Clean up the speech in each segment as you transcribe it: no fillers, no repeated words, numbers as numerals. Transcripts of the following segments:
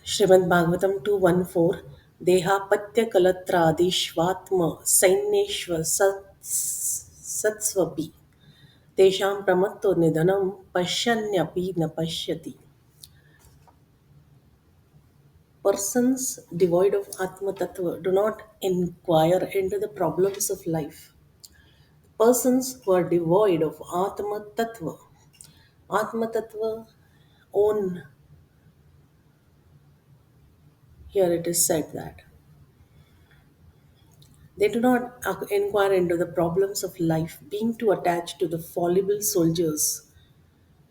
Srimad Bhagavatam 214 Deha Patya Kalatradi Sainyeshva Satsvapi Tesham Pramatto Nidanam Pashanyapi na Pashyati. Persons devoid of Atma Tattva do not inquire into the problems of life. Persons who are devoid of Atma Tattva own, here it is said that they do not inquire into the problems of life, being too attached to the fallible soldiers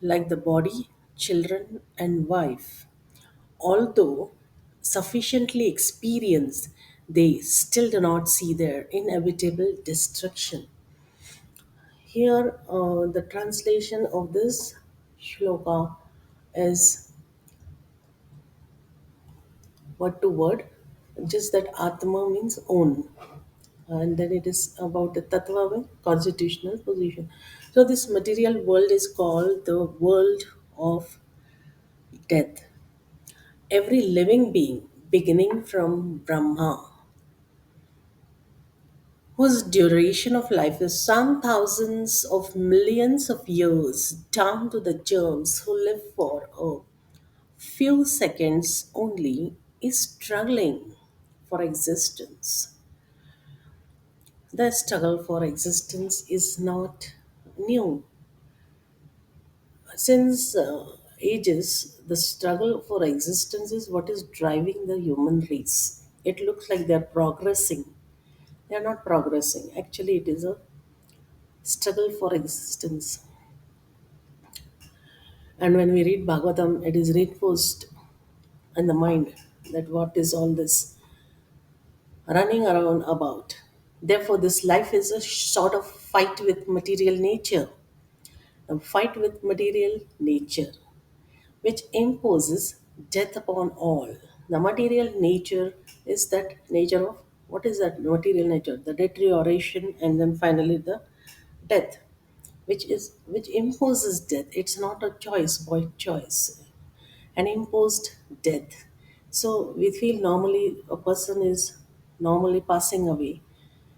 like the body, children, and wife. Although sufficiently experienced, they still do not see their inevitable destruction. Here, the translation of this shloka is word to word, just that Atma means own, and then it is about the tattva means constitutional position. So, this material world is called the world of death. Every living being, beginning from Brahma, whose duration of life is some thousands of millions of years, down to the germs who live for a few seconds only, is struggling for existence. The struggle for existence is not new. Since ages, the struggle for existence is what is driving the human race. It looks like they're progressing. They're not progressing. Actually, it is a struggle for existence. And when we read Bhagavatam, it is reinforced in the mind that what is all this running around about. Therefore, this life is a sort of fight with material nature, a fight with material nature, which imposes death upon all. The material nature is that nature of what is that material nature? The deterioration and then finally the death, which imposes death. It's not a choice by choice, an imposed death. So we feel normally a person is normally passing away,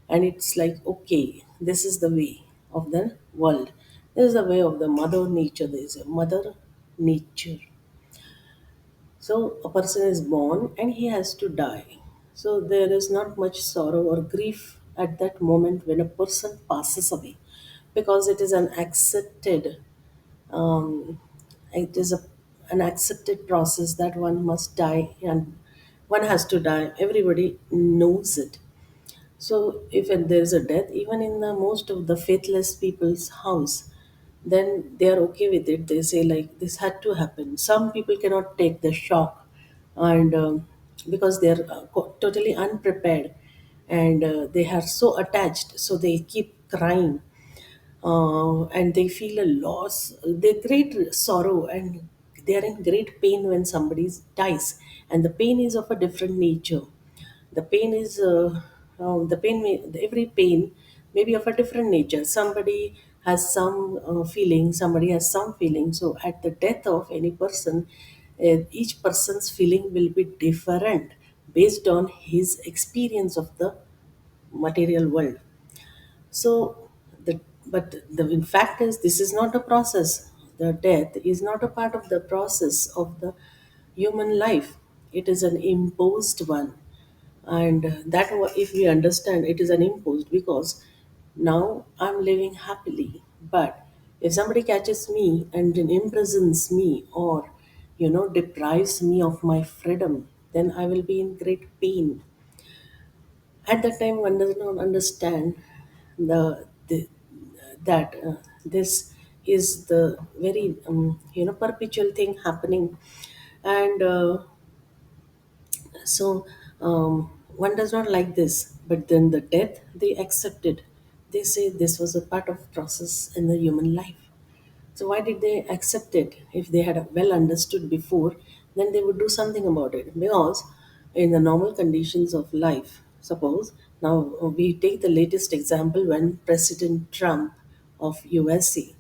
and it's like, okay, this is the way of the world. This is the way of the mother nature. There is a mother nature. So a person is born and he has to die. So there is not much sorrow or grief at that moment when a person passes away, because it is an accepted, um, it is an accepted process that one must die and one has to die. Everybody knows it. So if there is a death, even in the most of the faithless people's house, then they are okay with it. They say like this had to happen. Some people cannot take the shock, and because they are totally unprepared, and they are so attached, so they keep crying, and they feel a loss. They great sorrow and they are in great pain when somebody dies, and the pain is of a different nature. The pain is the pain may, every pain may be of a different nature. Somebody has some feeling, somebody has some feeling. So at the death of any person, each person's feeling will be different based on his experience of the material world. So, the in fact is this is not a process. The death is not a part of the process of the human life. It is an imposed one, and if we understand, it is an imposed because now I'm living happily. But if somebody catches me and then imprisons me, or deprives me of my freedom, then I will be in great pain. At that time, one does not understand the that this is the very perpetual thing happening, and so one does not like this. But then the death they accepted. They say this was a part of process in the human life. So why did they accept it? If they had well understood before, then they would do something about it. Because in the normal conditions of life, suppose now we take the latest example when President Trump of USA,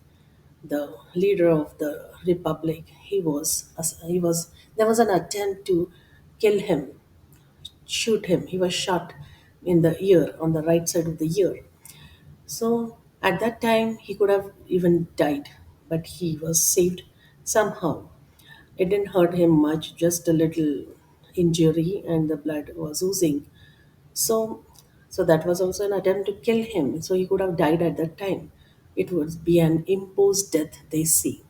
the leader of the republic, he was there was an attempt to kill him, shoot him. He was shot in the ear, on the right side of the ear. So at that time, he could have even died, but he was saved somehow. It didn't hurt him much, just a little injury, and the blood was oozing. So, so that was also an attempt to kill him. So he could have died at that time. It would be an imposed death, they say.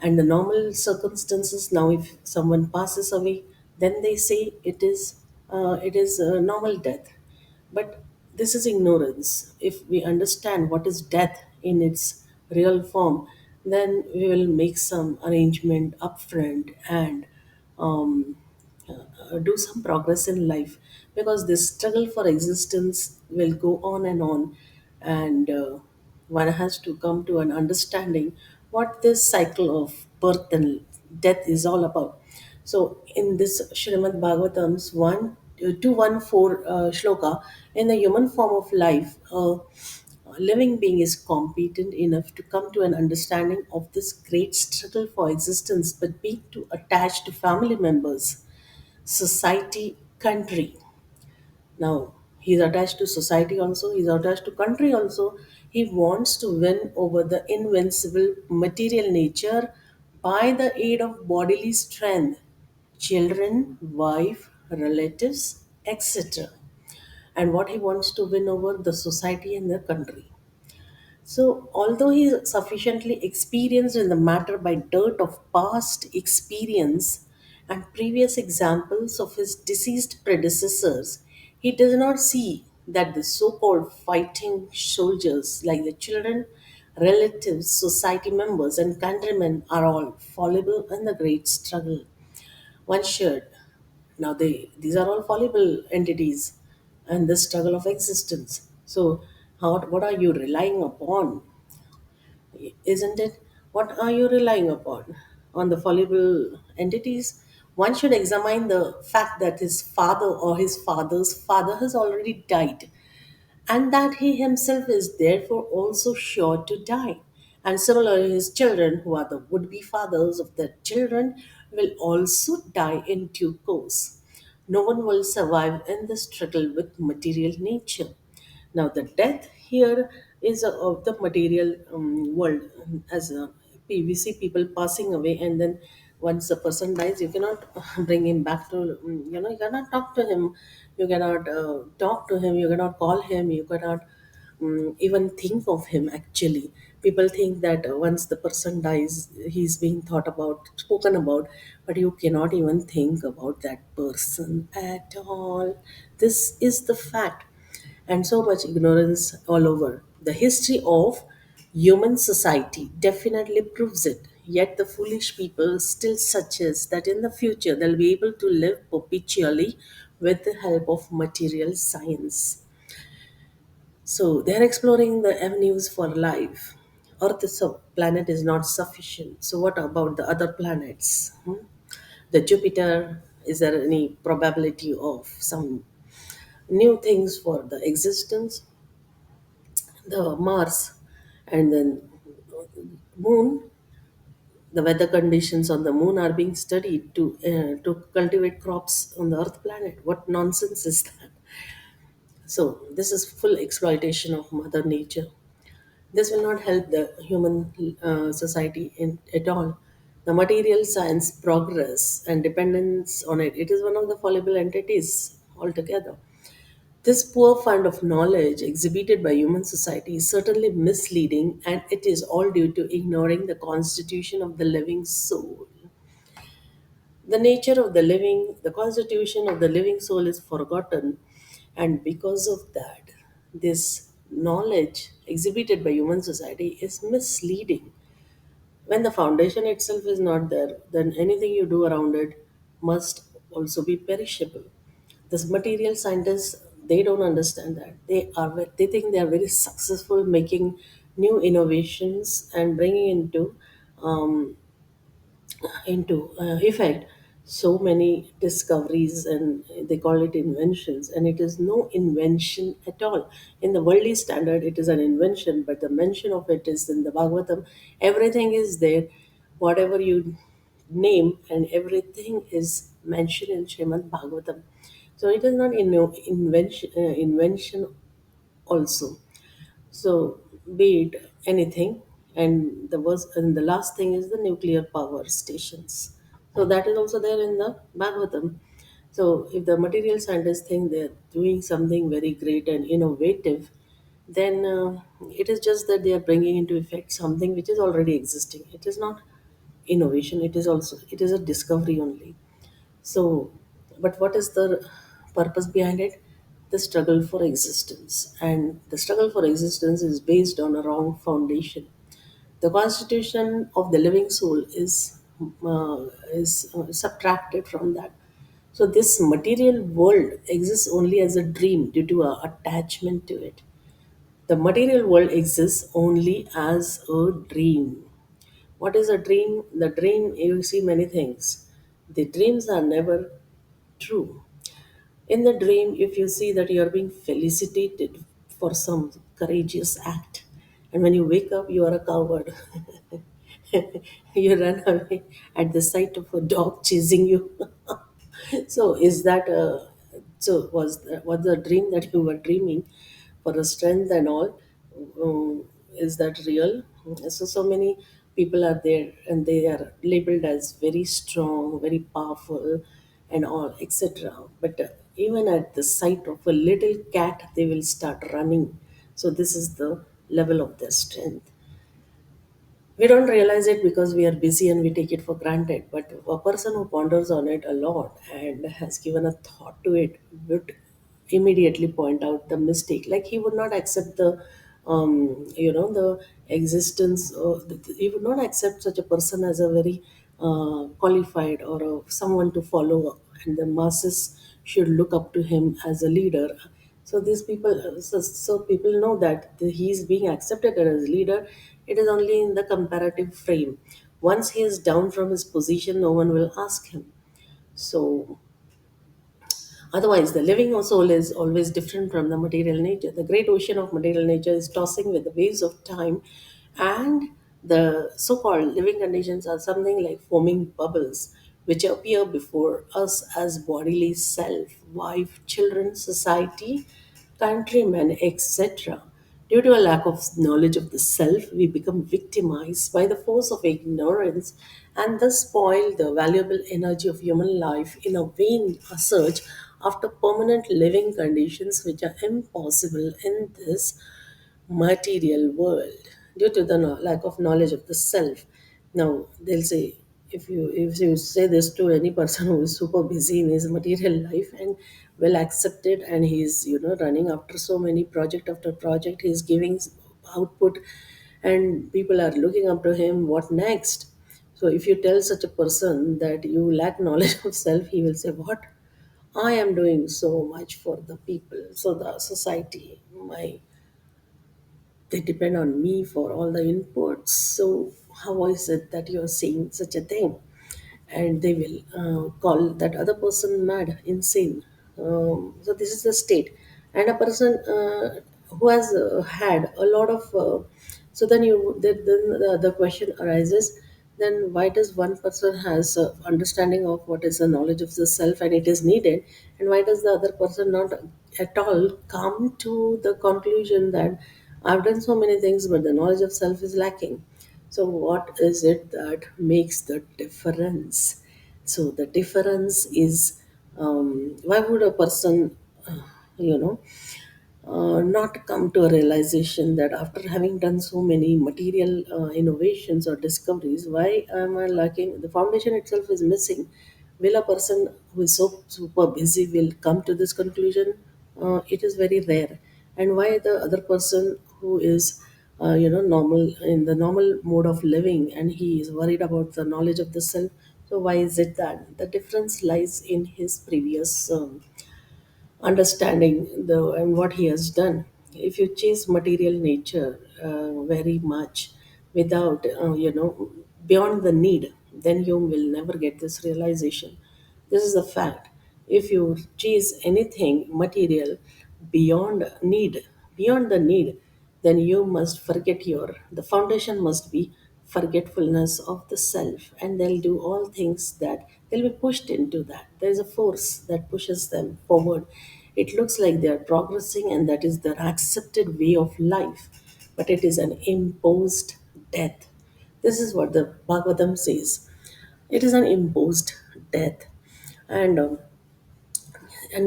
And the normal circumstances now, if someone passes away, then they say it is a normal death. But this is ignorance. If we understand what is death in its real form, then we will make some arrangement upfront and um, do some progress in life, because this struggle for existence will go on and on, and one has to come to an understanding what this cycle of birth and death is all about. So in this Srimad Bhagavatam's 214 shloka, in the human form of life, a living being is competent enough to come to an understanding of this great struggle for existence, but being too attached to family members, society, country. Now, he's attached to society also, he's attached to country also. He wants to win over the invincible material nature by the aid of bodily strength, children, wife, relatives, etc. And what he wants to win over the society and the country. So, although he is sufficiently experienced in the matter by dirt of past experience and previous examples of his deceased predecessors, he does not see that the so called fighting soldiers, like the children, relatives, society members, and countrymen, are all fallible in the great struggle. One should. Now, these are all fallible entities and the struggle of existence. So, what are you relying upon? Isn't it? What are you relying upon? On the fallible entities? One should examine the fact that his father or his father's father has already died, and that he himself is therefore also sure to die. And similarly, his children, who are the would be fathers of their children, will also die in due course. No one will survive in the struggle with material nature. Now, the death here is of the material world. As we see people passing away, and then once a person dies, you cannot bring him back to, you cannot talk to him, you cannot talk to him, you cannot call him, you cannot even think of him actually. People think that once the person dies, he's being thought about, spoken about, but you cannot even think about that person at all. This is the fact, and so much ignorance all over. The history of human society definitely proves it. Yet the foolish people still suggest that in the future they'll be able to live perpetually with the help of material science. So they're exploring the avenues for life. Earth is a planet is not sufficient. So what about the other planets? The Jupiter, is there any probability of some new things for the existence? The Mars, and then Moon, the weather conditions on the Moon are being studied to cultivate crops on the Earth planet. What nonsense is that? So this is full exploitation of Mother Nature. This will not help the human society at all. The material science progress and dependence on it, it is one of the fallible entities altogether. This poor fund of knowledge exhibited by human society is certainly misleading, and it is all due to ignoring the constitution of the living soul. The nature of the living, the constitution of the living soul is forgotten, and because of that, this knowledge exhibited by human society is misleading. When the foundation itself is not there, then anything you do around it must also be perishable. This material scientists, they don't understand that. They think they are very successful making new innovations and bringing um, into effect so many discoveries, and they call it inventions, and it is no invention at all. In the worldly standard it is an invention, but the mention of it is in the Bhagavatam. Everything is there. Whatever you name and everything is mentioned in Srimad Bhagavatam. So it is not invention also. So be it anything, and the last thing is the nuclear power stations. So that is also there in the Bhagavatam. So if the material scientists think they're doing something very great and innovative, then it is just that they are bringing into effect something which is already existing. It is not innovation. It is a discovery only. So, but what is the purpose behind it? The struggle for existence. And the struggle for existence is based on a wrong foundation. The constitution of the living soul is subtracted from that. So this material world exists only as a dream due to our attachment to it. The material world exists only as a dream. What is a dream? The dream, you see many things. The dreams are never true. In the dream, if you see that you are being felicitated for some courageous act, and when you wake up, you are a coward. You run away at the sight of a dog chasing you. So is that was the dream that you were dreaming for a strength and all? Is that real? So many people are there and they are labeled as very strong, very powerful, and all etc. But even at the sight of a little cat, they will start running. So this is the level of their strength. We don't realize it because we are busy and we take it for granted. But a person who ponders on it a lot and has given a thought to it would immediately point out the mistake. Like he would not accept the existence. He would not accept such a person as a very qualified or someone to follow, and the masses should look up to him as a leader. So these people, so people know that he is being accepted as leader. It is only in the comparative frame. Once he is down from his position, no one will ask him. So otherwise, the living soul is always different from the material nature. The great ocean of material nature is tossing with the waves of time, and the so called living conditions are something like foaming bubbles which appear before us as bodily self, wife, children, society, countrymen, etc. Due to a lack of knowledge of the self, we become victimized by the force of ignorance and thus spoil the valuable energy of human life in a vain search after permanent living conditions which are impossible in this material world due to the lack of knowledge of the self. Now they'll say, if you say this to any person who is super busy in his material life and well accepted, and he's running after so many project after project, he's giving output, and people are looking up to him. What next? So if you tell such a person that you lack knowledge of self, he will say, "What? I am doing so much for the people, so the society, my they depend on me for all the inputs. So how is it that you're saying such a thing?" And they will call that other person mad, insane. So this is the state, and a person who has had a lot of. Then the question arises. Then why does one person has understanding of what is the knowledge of the self and it is needed, and why does the other person not at all come to the conclusion that I've done so many things, but the knowledge of self is lacking? So, what is it that makes the difference? So, the difference is why would a person, you know, not come to a realization that after having done so many material innovations or discoveries, why am I lacking? The foundation itself is missing. Will a person who is so super busy will come to this conclusion? It is very rare. And why the other person who is normal in the normal mode of living and he is worried about the knowledge of the self? So why is it that the difference lies in his previous understanding the and what he has done? If you chase material nature very much without beyond the need, then you will never get this realization. This is a fact. If you chase anything material beyond the need, then you must forget your the foundation must be forgetfulness of the self, and they'll do all things that they'll be pushed into that. There's a force that pushes them forward. It looks like they're progressing, and that is their accepted way of life, but it is an imposed death. This is what the Bhagavatam says. It is an imposed death. And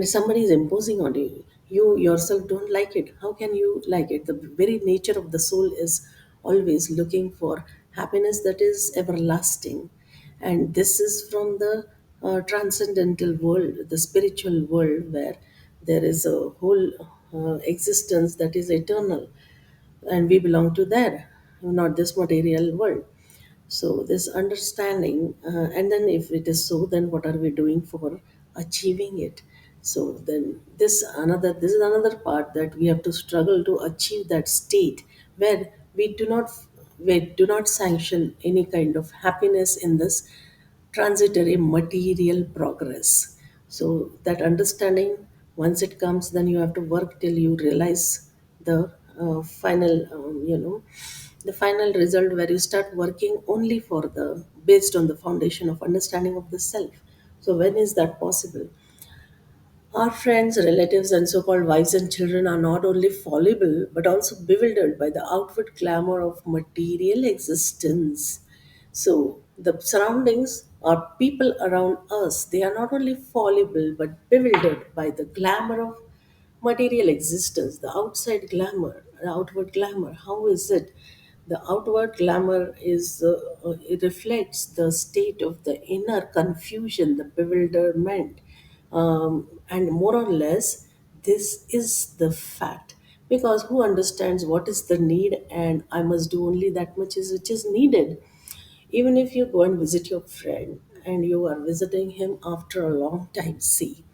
somebody is imposing on you, you yourself don't like it. How can you like it? The very nature of the soul is always looking for happiness that is everlasting, and this is from the transcendental world, the spiritual world, where there is a whole existence that is eternal, and we belong to that, not this material world. So this understanding, and then if it is so, then what are we doing for achieving it? So then this is another part, that we have to struggle to achieve that state where we do not sanction any kind of happiness in this transitory material progress. So that understanding, once it comes, then you have to work till you realize the final, the final result, where you start working only for the based on the foundation of understanding of the self. So when is that possible? Our friends, relatives, and so called wives and children are not only fallible but also bewildered by the outward glamour of material existence. So, the surroundings or people around us, they are not only fallible but bewildered by the glamour of material existence, the outside glamour, the outward glamour. How is it? The outward glamour is it reflects the state of the inner confusion, the bewilderment, and more or less, this is the fact. Because who understands what is the need, and I must do only that much is which is needed. Even if you go and visit your friend and you are visiting him after a long time, see,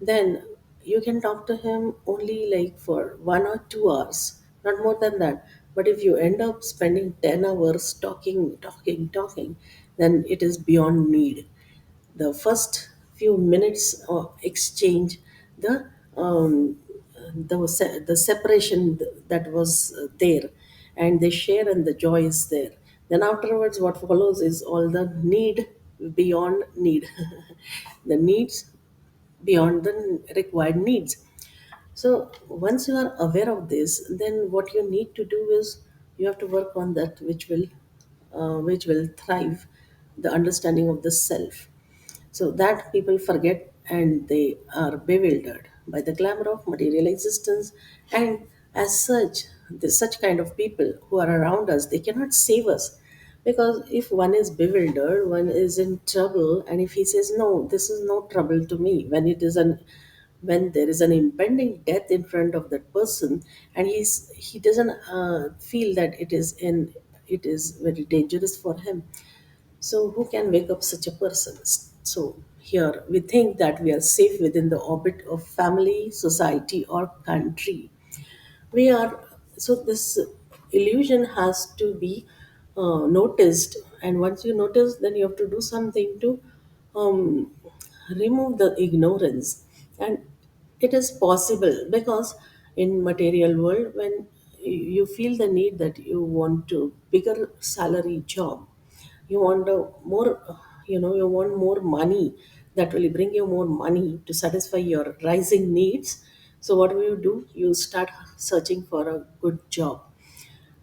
then you can talk to him only like for 1 or 2 hours, not more than that. But if you end up spending 10 hours talking, then it is beyond need. The first few minutes of exchange, the the separation that was there, and they share, and the joy is there. Then afterwards, what follows is all the need beyond need, the needs beyond the required needs. So once you are aware of this, then what you need to do is you have to work on that which will thrive the understanding of the self. So that people forget, and they are bewildered by the glamour of material existence. And as such, such kind of people who are around us, they cannot save us. Because if one is bewildered, one is in trouble, and if he says, no, this is no trouble to me, when there is an impending death in front of that person, and he doesn't feel that it is very dangerous for him, so, who can wake up such a person? So, here we think that we are safe within the orbit of family, society, or country. We are, so this illusion has to be noticed, and once you notice, then you have to do something to um, remove the ignorance. And it is possible, because in material world, when you feel the need that you want to bigger salary job, you want a more, you want more money, that will bring you more money to satisfy your rising needs. So what do? You start searching for a good job.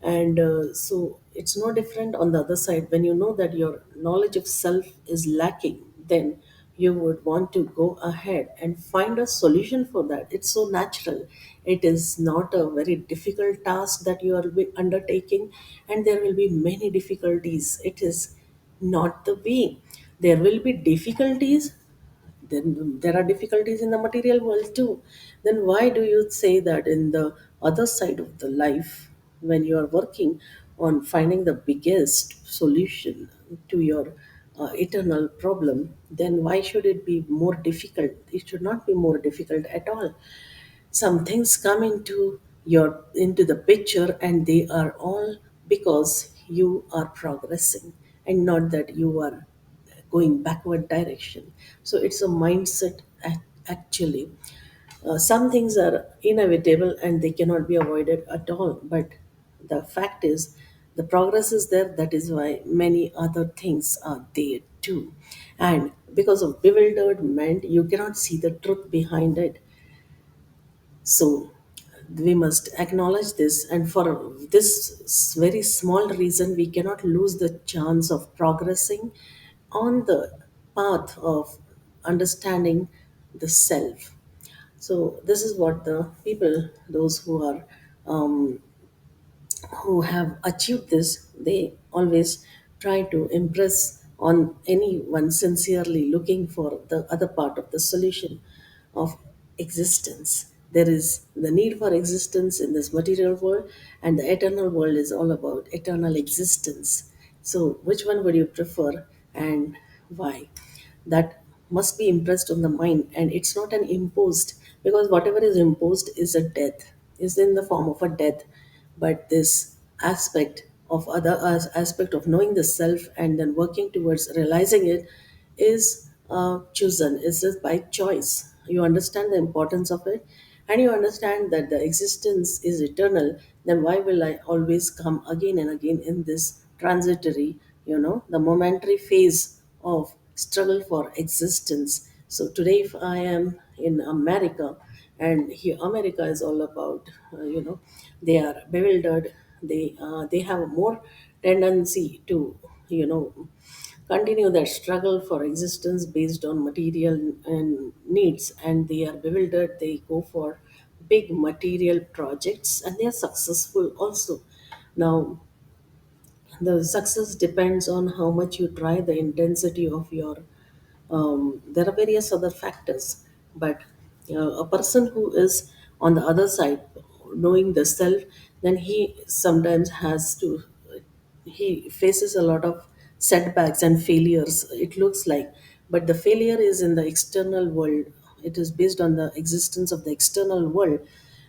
And so it's no different on the other side. When you know that your knowledge of self is lacking, then you would want to go ahead and find a solution for that. It's so natural. It is not a very difficult task that you are undertaking, and there will be many difficulties. It is not the way. There will be difficulties, then there are difficulties in the material world too. Then why do you say that in the other side of the life, when you are working on finding the biggest solution to your eternal problem, then why should it be more difficult? It should not be more difficult at all. Some things come into the picture, and they are all because you are progressing, and not that you are going backward direction. So it's a mindset, actually. Some things are inevitable and they cannot be avoided at all, but the fact is The progress is there, that is why many other things are there too. And because of bewilderment, you cannot see the truth behind it. So we must acknowledge this, and for this very small reason, we cannot lose the chance of progressing on the path of understanding the self. So this is what the people, those who are who have achieved this, they always try to impress on anyone sincerely looking for the other part of the solution of existence. There is the need for existence in this material world, and the eternal world is all about eternal existence. So, which one would you prefer and why? That must be impressed on the mind, and it's not an imposed, because whatever is imposed is a death, is in the form of a death. But this aspect of knowing the self and then working towards realizing it is chosen, is just by choice. You understand the importance of it, and you understand that the existence is eternal. Then why will I always come again and again in this transitory, the momentary phase of struggle for existence? So today, if I am in America, and here America is all about, they are bewildered. They have more tendency to, you know continue their struggle for existence based on material and needs, and they are bewildered. They go for big material projects, and they are successful also. Now, the success depends on how much you try, the intensity of your, there are various other factors. But a person who is on the other side, knowing the self, then he sometimes has to, he faces a lot of setbacks and failures, it looks like. But the failure is in the external world, it is based on the existence of the external world.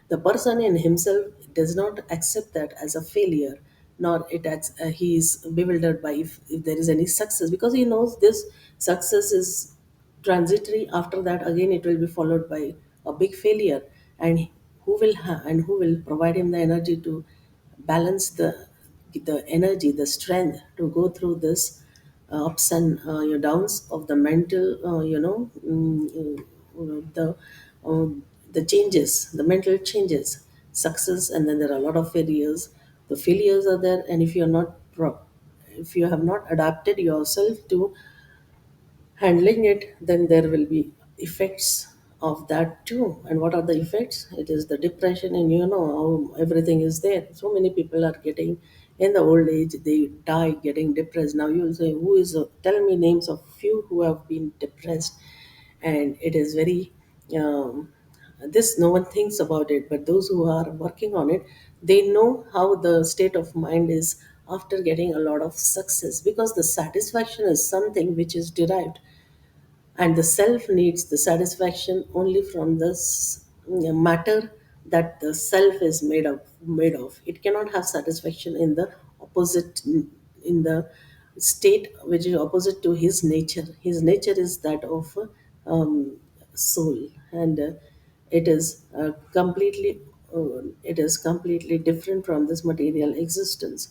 The person in himself does not accept that as a failure, nor he is bewildered by if there is any success, because he knows this success is transitory. After that, again, it will be followed by a big failure. And who will provide him the energy to balance the energy, the strength to go through this ups and downs of the mental, the the changes, the mental changes, success, and then there are a lot of failures. The failures are there, and if you have not adapted yourself to handling it, then there will be effects of that too. And what are the effects? It is the depression, and how everything is there. So many people are getting, in the old age, they die getting depressed. Now you will say, who is tell me names of few who have been depressed. And it is very, um, this no one thinks about it, but those who are working on it, they know how the state of mind is after getting a lot of success, because the satisfaction is something which is derived, and the self needs the satisfaction only from this matter that the self is made of. It cannot have satisfaction in the opposite, in the state which is opposite to his nature. His nature is that of soul, and it is completely different from this material existence.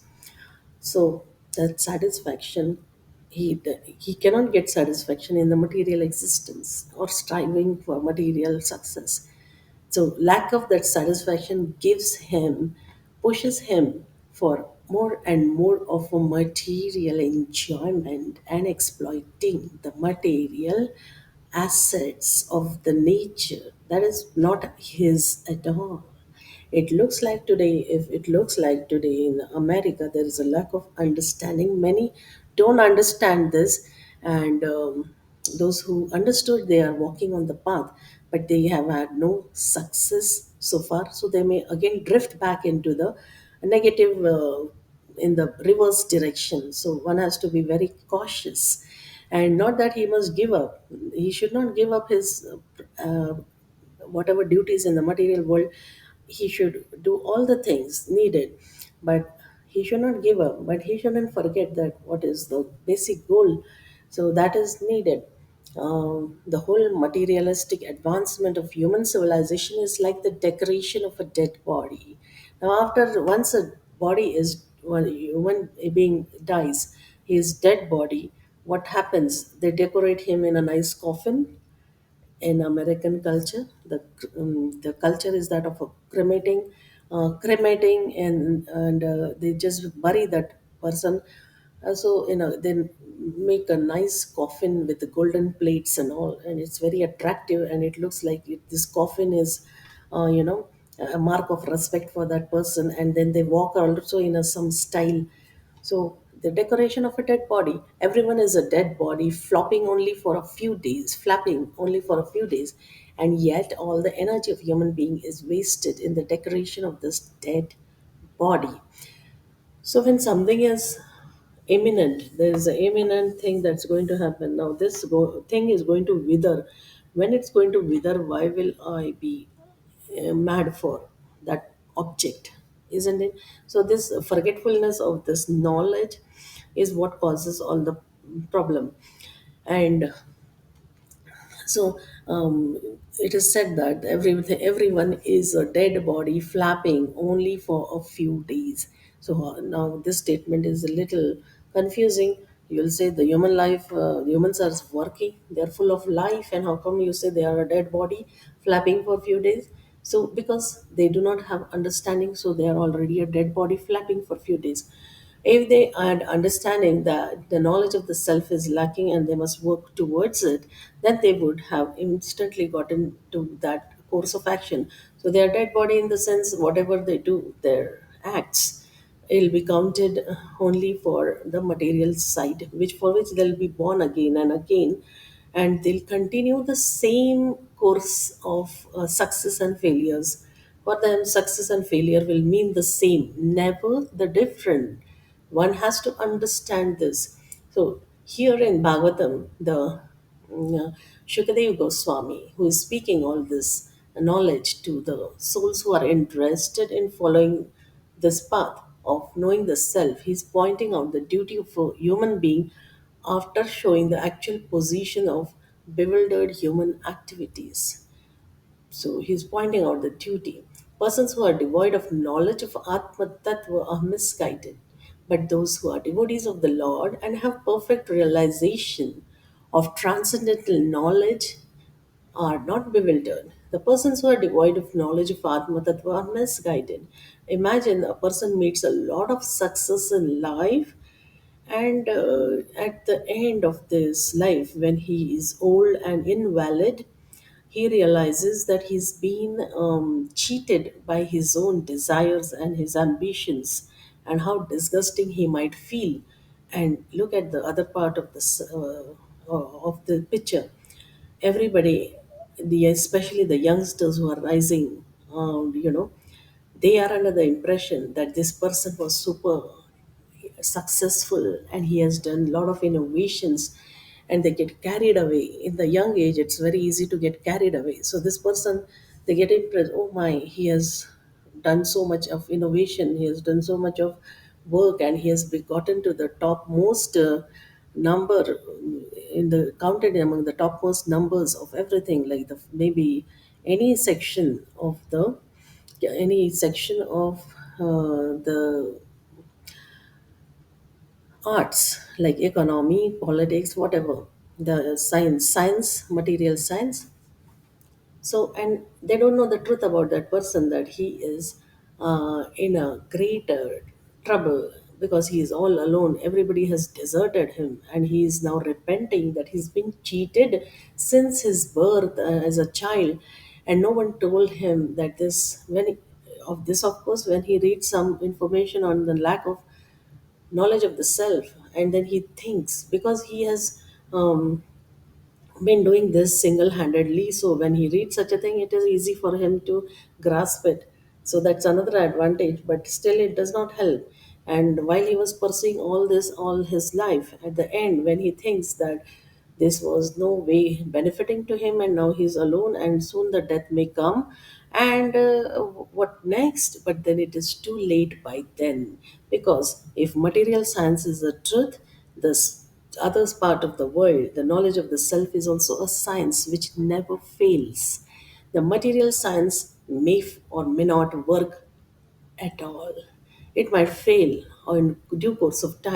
So that satisfaction, he cannot get satisfaction in the material existence or striving for material success. So lack of that satisfaction pushes him for more and more of a material enjoyment and exploiting the material assets of the nature that is not his at all. It looks like today in America, there is a lack of understanding. Many don't understand this, and those who understood, they are walking on the path, but they have had no success so far. So they may again drift back into the negative, in the reverse direction. So one has to be very cautious, and not that he must give up. He should not give up his whatever duties in the material world. He should do all the things needed, but he should not give up, but he shouldn't forget that what is the basic goal. So that is needed. The whole materialistic advancement of human civilization is like the decoration of a dead body. Now, after once a body is when a human being dies, his dead body, what happens? They decorate him in a nice coffin. In American culture, the culture is that of a cremating, and they just bury that person. So they make a nice coffin with the golden plates and all, and it's very attractive, and it looks like this coffin is, uh, you know, a mark of respect for that person. And then they walk also in a some style. So the decoration of a dead body, everyone is a dead body, flapping only for a few days, and yet all the energy of human being is wasted in the decoration of this dead body. So when something is imminent, there is an imminent thing that's going to happen. Now this thing is going to wither. When it's going to wither, why will I be mad for that object, isn't it? So this forgetfulness of this knowledge is what causes all the problem. And so it is said that everyone is a dead body flapping only for a few days. So now this statement is a little confusing. You'll say the human life, humans are working, they're full of life, and how come you say they are a dead body flapping for a few days? So because they do not have understanding, so they are already a dead body flapping for a few days. If they had understanding that the knowledge of the self is lacking and they must work towards it, then they would have instantly gotten to that course of action. So their dead body, in the sense, whatever they do, their acts, it'll be counted only for the material side, which they'll be born again and again, and they'll continue the same course of success and failures. For them, success and failure will mean the same, never the different. One has to understand this. So here in Bhagavatam, the Shukadeva Goswami, who is speaking all this knowledge to the souls who are interested in following this path of knowing the self, he's pointing out the duty of a human being after showing the actual position of bewildered human activities. So he's pointing out the duty. Persons who are devoid of knowledge of Atma Tattva are misguided, but those who are devotees of the Lord and have perfect realization of transcendental knowledge are not bewildered. The persons who are devoid of knowledge of Atma Tattva are misguided. Imagine a person meets a lot of success in life, and at the end of this life, when he is old and invalid, he realizes that he's been cheated by his own desires and his ambitions, and how disgusting he might feel. And look at the other part of of the picture. Everybody, especially the youngsters who are rising, they are under the impression that this person was super successful and he has done a lot of innovations, and they get carried away in the young age. It's very easy to get carried away. So this person, they get impressed, oh my, he has done so much of innovation, he has done so much of work, and he has gotten to the topmost number, in the counted among the topmost numbers of everything, like the maybe any section of the any section of the arts, like economy, politics, whatever, the science, material science. So, and they don't know the truth about that person, that he is in a greater trouble because he is all alone. Everybody has deserted him, and he is now repenting that he's been cheated since his birth as a child, and no one told him that this when of this. Of course, when he reads some information on the lack of knowledge of the self, and then he thinks, because he has been doing this single-handedly, so when he reads such a thing, it is easy for him to grasp it. So that's another advantage, but still it does not help. And while he was pursuing all this all his life, at the end, when he thinks that this was no way benefiting to him, and now he's alone, and soon the death may come. And what next? But then it is too late by then, because if material science is the truth, this other part of the world, the knowledge of the self, is also a science which never fails. The material science may or may not work at all. It might fail or in due course of time.